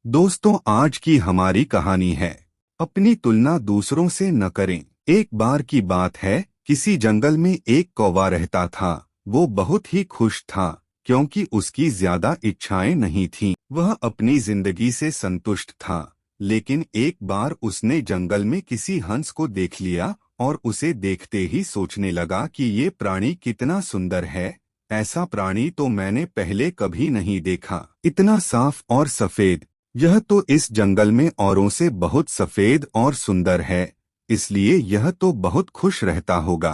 दोस्तों, आज की हमारी कहानी है अपनी तुलना दूसरों से न करें। एक बार की बात है, किसी जंगल में एक कौवा रहता था। वो बहुत ही खुश था क्योंकि उसकी ज्यादा इच्छाएं नहीं थीं। वह अपनी जिंदगी से संतुष्ट था। लेकिन एक बार उसने जंगल में किसी हंस को देख लिया और उसे देखते ही सोचने लगा कि ये प्राणी कितना सुंदर है। ऐसा प्राणी तो मैंने पहले कभी नहीं देखा, इतना साफ और सफेद। यह तो इस जंगल में औरों से बहुत सफेद और सुंदर है, इसलिए यह तो बहुत खुश रहता होगा।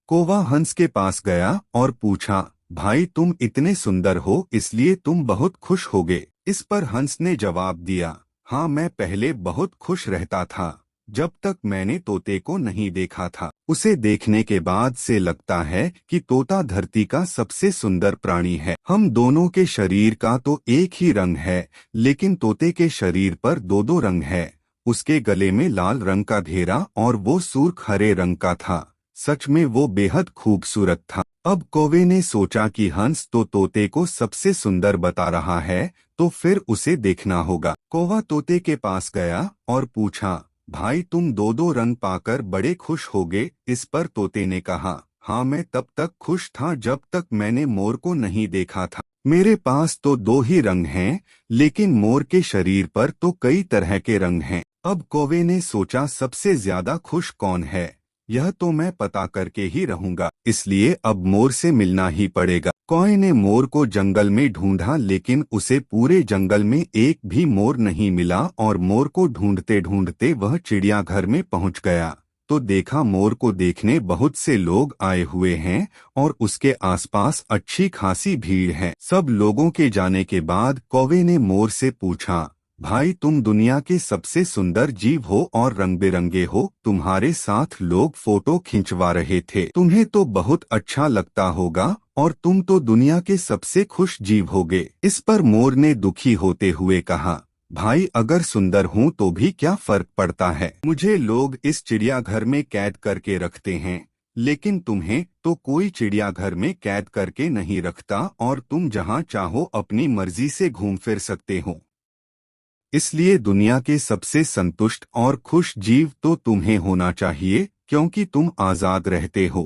कौवा हंस के पास गया और पूछा, भाई तुम इतने सुंदर हो इसलिए तुम बहुत खुश होगे। इस पर हंस ने जवाब दिया, हाँ मैं पहले बहुत खुश रहता था, जब तक मैंने तोते को नहीं देखा था। उसे देखने के बाद से लगता है कि तोता धरती का सबसे सुंदर प्राणी है। हम दोनों के शरीर का तो एक ही रंग है, लेकिन तोते के शरीर पर दो दो रंग है। उसके गले में लाल रंग का घेरा और वो सुर्ख हरे रंग का था। सच में वो बेहद खूबसूरत था। अब कौवे ने सोचा कि हंस तो तोते को सबसे सुंदर बता रहा है, तो फिर उसे देखना होगा। कौवा तोते के पास गया और पूछा, भाई तुम दो दो रंग पाकर बड़े खुश होगे। इस पर तोते ने कहा, हाँ मैं तब तक खुश था जब तक मैंने मोर को नहीं देखा था। मेरे पास तो दो ही रंग हैं, लेकिन मोर के शरीर पर तो कई तरह के रंग हैं। अब कौवे ने सोचा, सबसे ज्यादा खुश कौन है, यह तो मैं पता करके ही रहूंगा, इसलिए अब मोर से मिलना ही पड़ेगा। कौवे ने मोर को जंगल में ढूंढा, लेकिन उसे पूरे जंगल में एक भी मोर नहीं मिला और मोर को ढूंढते ढूंढते वह चिड़ियाघर में पहुंच गया तो देखा मोर को देखने बहुत से लोग आए हुए हैं और उसके आसपास अच्छी खासी भीड़ है। सब लोगों के जाने के बाद कौवे ने मोर से पूछा, भाई तुम दुनिया के सबसे सुंदर जीव हो और रंग बिरंगे हो। तुम्हारे साथ लोग फोटो खिंचवा रहे थे, तुम्हें तो बहुत अच्छा लगता होगा और तुम तो दुनिया के सबसे खुश जीव होगे। इस पर मोर ने दुखी होते हुए कहा, भाई अगर सुंदर हूँ तो भी क्या फर्क पड़ता है, मुझे लोग इस चिड़ियाघर में कैद करके रखते हैं, लेकिन तुम्हें तो कोई चिड़ियाघर में कैद करके नहीं रखता और तुम जहाँ चाहो अपनी मर्जी से घूम फिर सकते हो। इसलिए दुनिया के सबसे संतुष्ट और खुश जीव तो तुम्हें होना चाहिए, क्योंकि तुम आजाद रहते हो।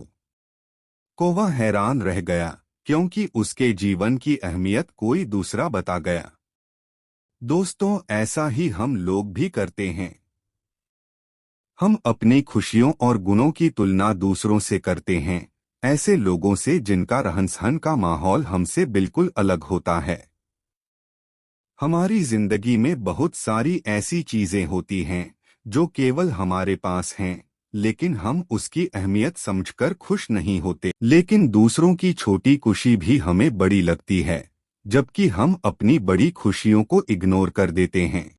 कौवा हैरान रह गया, क्योंकि उसके जीवन की अहमियत कोई दूसरा बता गया। दोस्तों, ऐसा ही हम लोग भी करते हैं। हम अपनी खुशियों और गुणों की तुलना दूसरों से करते हैं, ऐसे लोगों से जिनका रहन सहन का माहौल हमसे बिल्कुल अलग होता है। हमारी जिंदगी में बहुत सारी ऐसी चीजें होती हैं जो केवल हमारे पास हैं, लेकिन हम उसकी अहमियत समझकर खुश नहीं होते। लेकिन दूसरों की छोटी खुशी भी हमें बड़ी लगती है, जबकि हम अपनी बड़ी खुशियों को इग्नोर कर देते हैं।